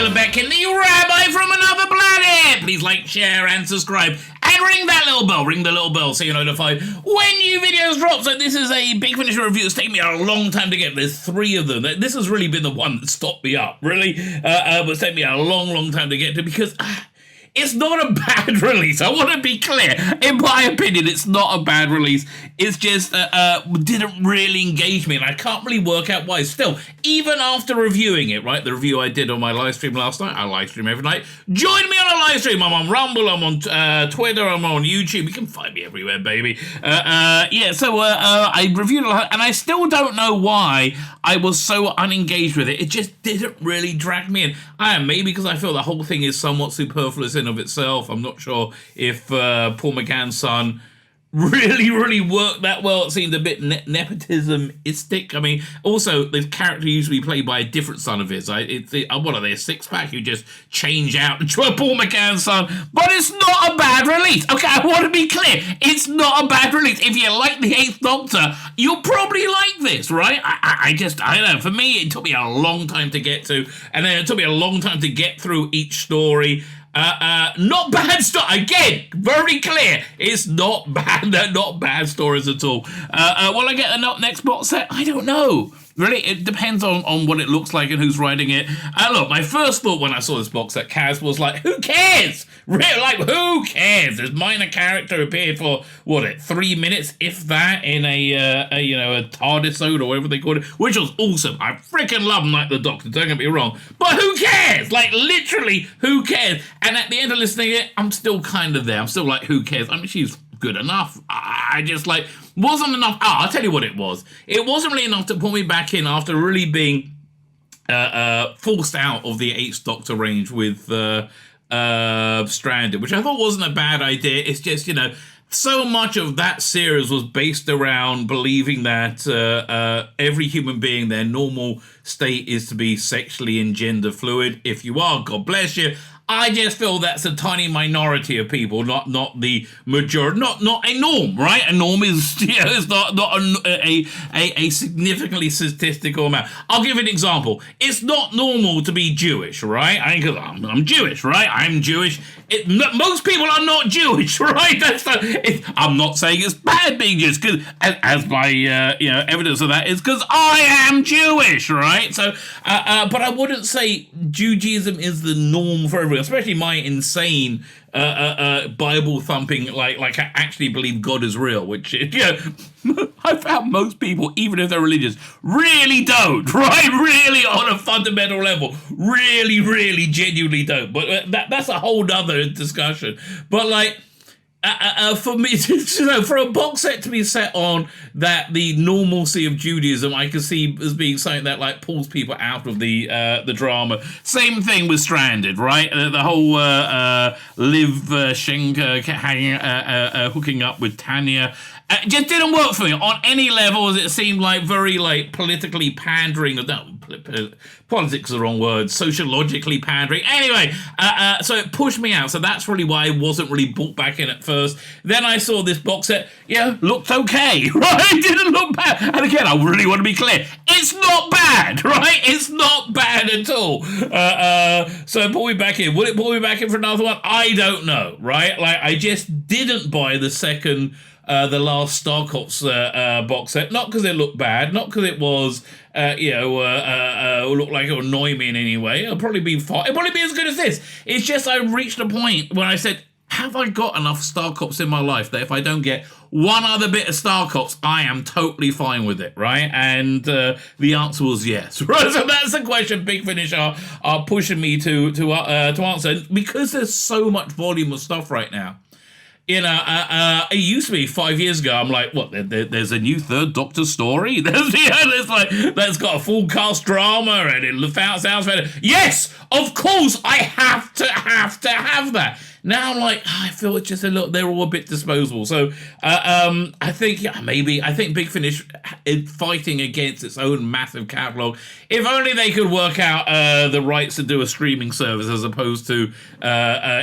Lebetkin, the Rabbi from another planet! Please like, share, and subscribe. And ring that little bell, ring the little bell so you're notified when new videos drop. So this is a Big Finish review. It's taken me a long time to get. There's 3 of them. This has really been the one that stopped me up, really. But it's taken me a long time to get to because... it's not a bad release. I want to be clear. In my opinion, it's not a bad release. It's just didn't really engage me, and I can't really work out why. Still, even after reviewing it, right, the review I did on my live stream last night, I live stream every night. Join me on a live stream. I'm on Rumble, I'm on Twitter, I'm on YouTube. You can find me everywhere, baby. So I reviewed it, and I still don't know why I was so unengaged with it. It just didn't really drag me in. Maybe because I feel the whole thing is somewhat superfluous in of itself. I'm not sure if Paul McGann's son really worked that well. It seemed a bit nepotism-istic. I mean, also, the character usually played by a different son of his. What are they, a six-pack who just change out to a Paul McGann son? But it's not a bad release. Okay, I want to be clear. It's not a bad release. If you like the 8th Doctor, you'll probably like this, right? I don't know. For me, it took me a long time to get to, and then it took me a long time to get through each story. Not bad stuff. Again, very clear. It's not bad. They're not bad stories at all. Will I get the next box set? I don't know. Really, it depends on what it looks like and who's writing it. Look, my first thought when I saw this box set, Kaz, was like, who cares? Really, like, who cares? This minor character appeared for, 3 minutes, if that, in a TARDIS-ode or whatever they call it, which was awesome. I freaking love Night of the Doctor, don't get me wrong. But who cares? Like, literally, who cares? And at the end of listening to it, I'm still kind of there. I'm still like, who cares? I mean, she's good enough. I just, wasn't enough. I'll tell you what it was. It wasn't really enough to pull me back in after really being forced out of the 8th Doctor range with Stranded, which I thought wasn't a bad idea. It's just, so much of that series was based around believing that every human being, their normal state is to be sexually and gender fluid. If you are, God bless you. I just feel that's a tiny minority of people, not the majority, not a norm, right? A norm is, it's not a significantly statistical amount. I'll give an example. It's not normal to be Jewish, right? Because I'm Jewish, right? I'm Jewish. Most people are not Jewish, right? I'm not saying it's bad being Jewish, because as my evidence of that is because I am Jewish, right? So, but I wouldn't say Judaism is the norm for everyone. Especially my insane Bible thumping, like I actually believe God is real, which I found most people, even if they're religious, really don't, right? Really on a fundamental level, really genuinely don't. But that's a whole other discussion. But for me, for a box set to be set on that, the normalcy of Judaism, I can see as being something that pulls people out of the drama. Same thing with Stranded, right? The whole Liv Schenker hooking up with Tanya. Just didn't work for me on any levels. It seemed very politically pandering. Politics is the wrong word. Sociologically pandering. Anyway, so it pushed me out. So that's really why I wasn't really brought back in at first. Then I saw this box set. Yeah, looked okay, right? It didn't look bad. And again, I really want to be clear. It's not bad, right? It's not bad at all. So it pulled me back in. Will it pull me back in for another one? I don't know, right? I just didn't buy the second... the last Star Cops box set, not because it looked bad, not because it was, looked like it would annoy me in any way. It'll probably be fine. It'll probably be as good as this. It's just I reached a point when I said, have I got enough Star Cops in my life that if I don't get one other bit of Star Cops, I am totally fine with it, right? And the answer was yes, right? So that's the question Big Finish are pushing me to answer, because there's so much volume of stuff right now. It used to be 5 years ago, I'm like, what, there's a new 3rd Doctor story? That's got a full cast drama and it sounds better. Yes, of course, I have to have that. Now I'm like, I feel it's just they're all a bit disposable. So I think Big Finish is fighting against its own massive catalogue. If only they could work out the rights to do a streaming service as opposed to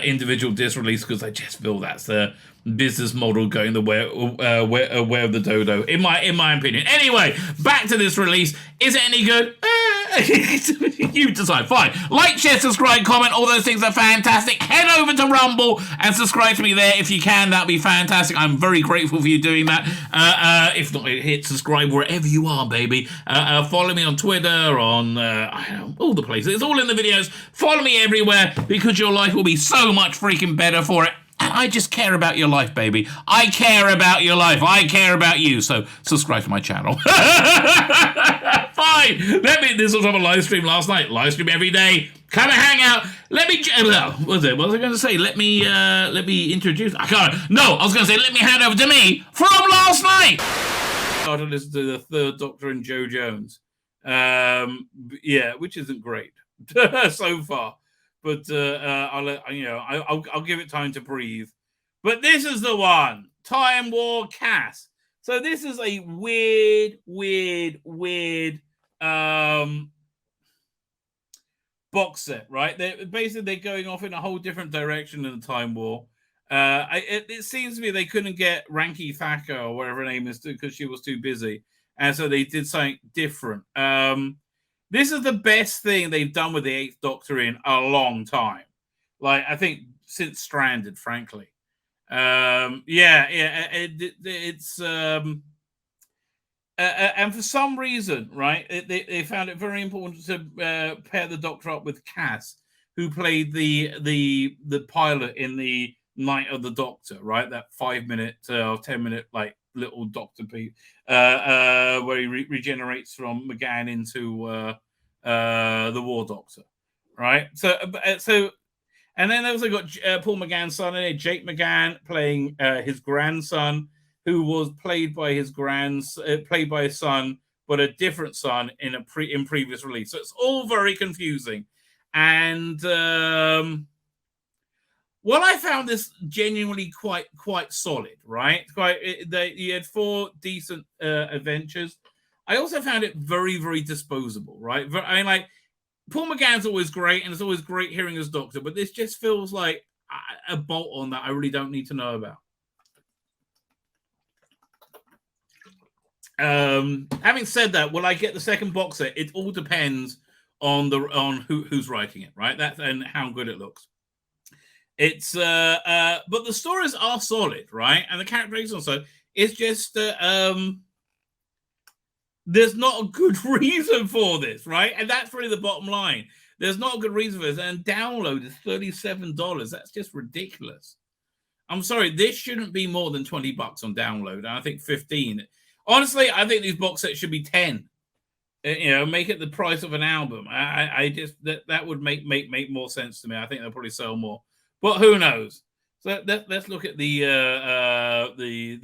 individual disc release, because I just feel that's the business model going the way of the dodo, in my opinion. Anyway, back to this release. Is it any good? You decide. Fine. Like, share, subscribe, comment. All those things are fantastic. Head over to Rumble and subscribe to me there if you can. That'd be fantastic. I'm very grateful for you doing that. If not, hit subscribe wherever you are, baby. Follow me on Twitter, on I don't know, all the places. It's all in the videos. Follow me everywhere because your life will be so much freaking better for it. And I just care about your life, baby. I care about your life. I care about you. So subscribe to my channel. Fine. This was on a live stream last night. Live stream every day. Come and hang out. What was I going to say? Let me introduce. I can't. No, I was going to say, let me hand over to me from last night. I started to listen to the Third Doctor and Joe Jones. Yeah, which isn't great so far. But I'll give it time to breathe. But this is the one, Time War Cass. So this is a weird box set, right? They're going off in a whole different direction in the Time War. It seems to me they couldn't get Ranky Thacker or whatever her name is because she was too busy, and so they did something different. This is the best thing they've done with the Eighth Doctor in a long time. Like, I think since Stranded, frankly. It's and for some reason, right, they found it very important to pair the Doctor up with Cass, who played the pilot in the Night of the Doctor, right? That 5-minute or 10-minute like little Doctor piece, where he regenerates from McGann into the War Doctor, right? So, and then they also got Paul McGann's son in it, Jake McGann playing his grandson, who was played by his son, but a different son in previous release. So it's all very confusing, and well, I found this genuinely quite solid, right? You had 4 decent adventures. I also found it very, very disposable, right? I mean, like, Paul McGann's always great, and it's always great hearing his Doctor, but this just feels like a bolt on that I really don't need to know about. Having said that, will I get the second box set? It all depends on who's writing it, right? And how good it looks. It's but the stories are solid, right? And the characters also. It's just there's not a good reason for this, right? And that's really the bottom line. There's not a good reason for this. And download is $37. That's just ridiculous. I'm sorry, this shouldn't be more than $20 on download. And I think 15. Honestly, I think these box sets should be 10. Make it the price of an album. I just that would make more sense to me. I think they'll probably sell more. But who knows? So let's look at the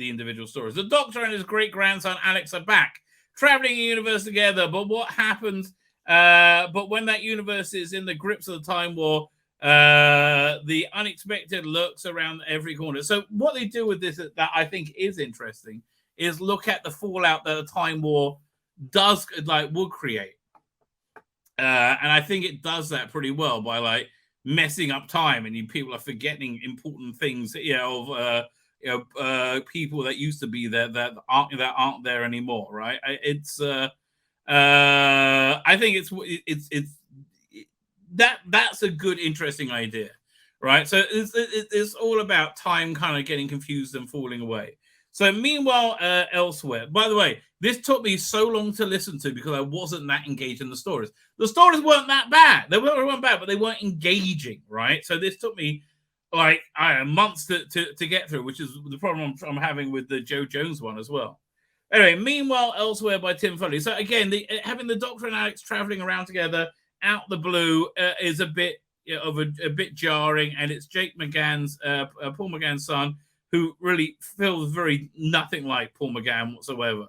individual stories. The Doctor and his great-grandson Alex are back, traveling a universe together. But what happens? But when that universe is in the grips of the Time War, the unexpected lurks around every corner. So what they do with this that I think is interesting is look at the fallout that the Time War would create. And I think it does that pretty well by like messing up time, and people are forgetting important things, people that used to be there that aren't there anymore, right? I think that's a good, interesting idea, right? So it's all about time kind of getting confused and falling away. So meanwhile, elsewhere, by the way, this took me so long to listen to because I wasn't that engaged in the stories. The stories weren't that bad. They weren't bad, but they weren't engaging, right? So this took me like months to get through, which is the problem I'm having with the Joe Jones one as well. Anyway, meanwhile, elsewhere by Tim Foley. So again, having the Doctor and Alex traveling around together out the blue is a bit a bit jarring, and it's Jake McGann's Paul McGann's son, who really feels very nothing like Paul McGann whatsoever.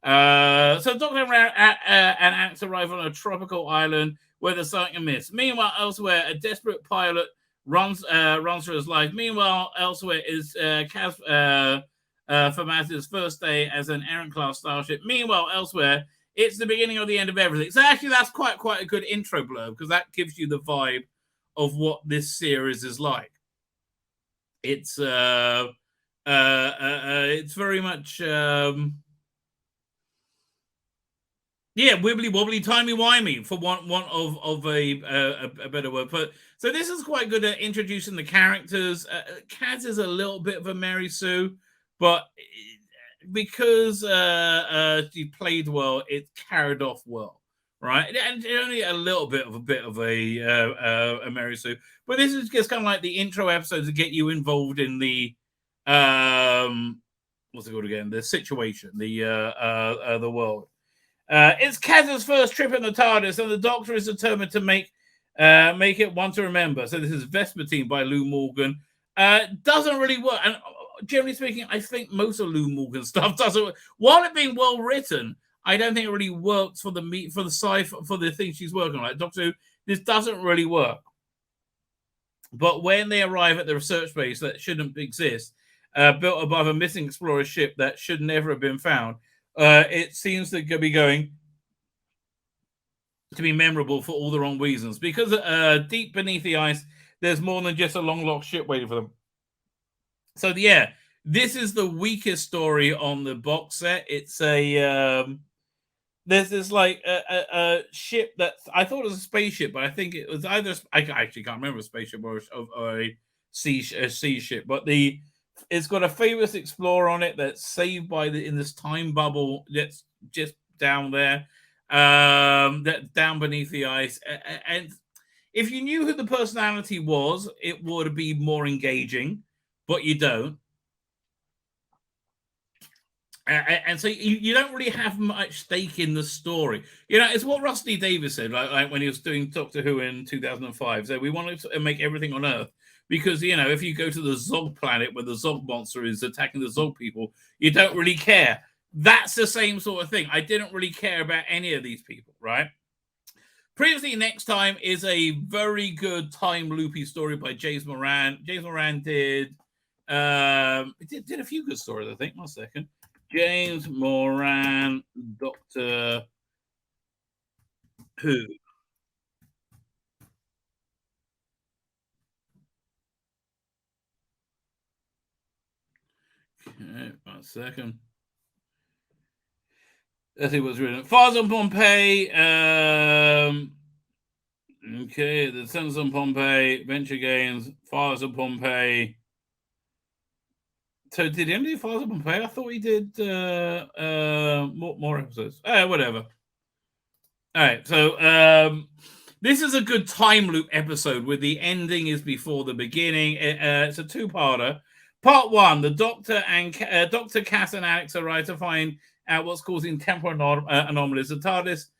So Doctor and Alex arrive on a tropical island where there's something amiss. Meanwhile, elsewhere, a desperate pilot runs for his life. Meanwhile, elsewhere is Kaz Famaz's first day as an errant-class starship. Meanwhile, elsewhere, it's the beginning of the end of everything. So actually, that's quite a good intro blurb because that gives you the vibe of what this series is like. It's very much Yeah, wibbly wobbly, timey wimey, for one of a better word. But so this is quite good at introducing the characters. Kaz is a little bit of a Mary Sue, but because she played well, it carried off well, right? And only a little bit of a Mary Sue. But this is just kind of like the intro episodes to get you involved in the what's it called again? The situation, the world. It's Kaz's first trip in the TARDIS, and the Doctor is determined to make it one to remember. So this is Vespertine by Lou Morgan. Doesn't really work, and generally speaking, I think most of Lou Morgan's stuff doesn't work. While it being well written, I don't think it really works for the for the thing she's working on. Like Doctor Who, this doesn't really work. But when they arrive at the research base that shouldn't exist, built above a missing explorer ship that should never have been found, it seems to be going to be memorable for all the wrong reasons. Because deep beneath the ice, there's more than just a long lost ship waiting for them. So yeah, this is the weakest story on the box set. It's a there's this like a ship that I thought it was a spaceship, but I think it was either I actually can't remember a spaceship or a sea ship. But it's got a famous explorer on it that's saved by in this time bubble that's just down there, that down beneath the ice. And if you knew who the personality was, it would be more engaging, but you don't. And so you don't really have much stake in the story. You know, it's what Rusty Davis said, like when he was doing Doctor Who in 2005. So we wanted to make everything on Earth because, you know, if you go to the Zog planet where the Zog monster is attacking the Zog people, you don't really care. That's the same sort of thing. I didn't really care about any of these people, right? Previously, Next Time is a very good time loopy story by James Moran. James Moran did a few good stories, I think. 1 second. James Moran, Doctor Who. Okay, 1 second. Let's see what's written. Fires on Pompeii. Okay, The Sons on Pompeii, Venture Games, Fires on Pompeii. So did he only do Fires on Pompeii? I thought he did more episodes. Whatever. All right, so this is a good time loop episode where the ending is before the beginning. It's a two-parter. Part one: the Doctor and Doctor Cass and Alex arrive to find out what's causing temporal anomalies. The TARDIS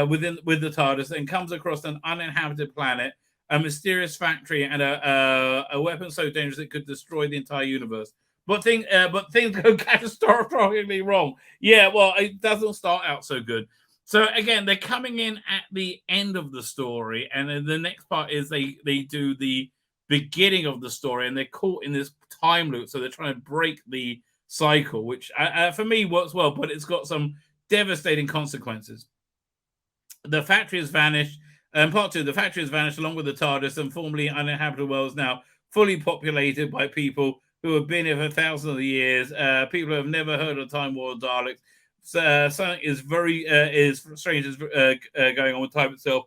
with the TARDIS then comes across an uninhabited planet, a mysterious factory, and a weapon so dangerous it could destroy the entire universe. But things go catastrophically wrong. Yeah, well, it doesn't start out so good. So again, they're coming in at the end of the story, and then the next part is they do the beginning of the story, and they're caught in this time loop. So they're trying to break the cycle, which for me works well, but it's got some devastating consequences. The factory has vanished. Part two, the factory has vanished along with the TARDIS, and formerly uninhabitable world is now fully populated by people who have been here for thousands of years. People who have never heard of Time War Daleks. Something is very is strange is going on with time itself.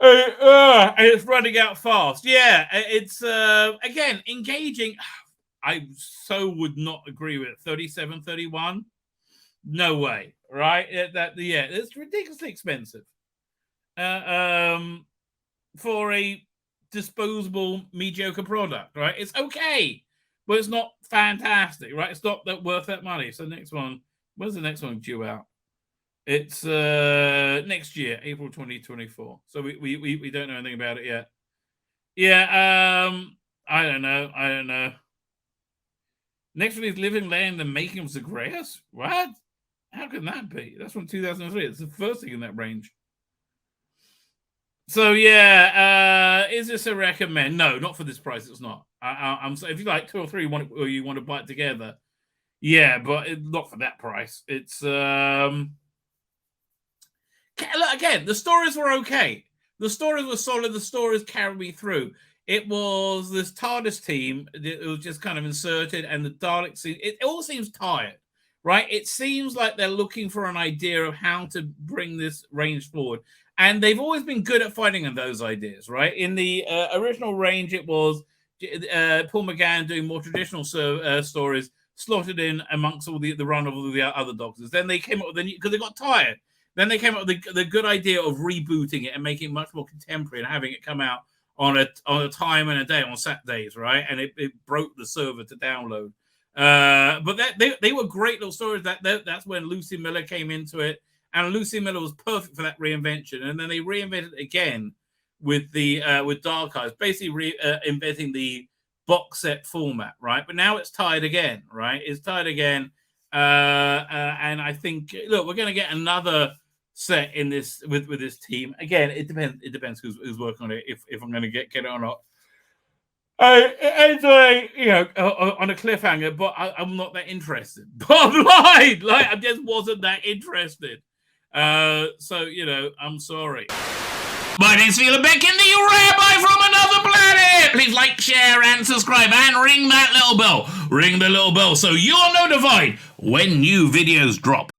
And it's running out fast. Yeah, it's again engaging. I so would not agree with it. 37, 31. No way, right? It's ridiculously expensive. For a disposable mediocre product, right? It's okay, but it's not fantastic, right? It's not that worth that money. So next one, when's the next one due out? It's next year, April 2024. So we don't know anything about it yet. Yeah, I don't know. Next one is Living Land, the Making of Zagreus. What? How can that be? That's from 2003. It's the first thing in that range. So yeah, is this a recommend? No, not for this price. It's not. I'm if you like 2 or 3 or you want to buy it together, yeah, but not for that price. It's look, again, the stories were okay. The stories were solid. The stories carried me through. It was this TARDIS team. It was just kind of inserted, and the Daleks. It all seems tired, right? It seems like they're looking for an idea of how to bring this range forward. And they've always been good at finding those ideas, right? In the original range, it was Paul McGann doing more traditional stories, slotted in amongst all the run of all the other doctors. Then they came up with because they got tired. Then they came up with the good idea of rebooting it and making it much more contemporary and having it come out on a time and a day on Saturdays, right? And it broke the server to download. But they were great little stories. That's when Lucy Miller came into it, and Lucy Miller was perfect for that reinvention. And then they reinvented it again with Dark Eyes, basically reinventing the box set format, right? But now it's tied again, right? It's tied again, and I think look, we're going to get another set in this with this team again. It depends who's working on it, if I'm going to get it or not. Anyway, on a cliffhanger, but I'm not that interested. Bottom line, I just wasn't that interested. So I'm sorry. My name's Tzvi Lebetkin, the Rabbi from another planet. Please like, share, and subscribe, and ring that little bell. Ring the little bell so you're notified when new videos drop.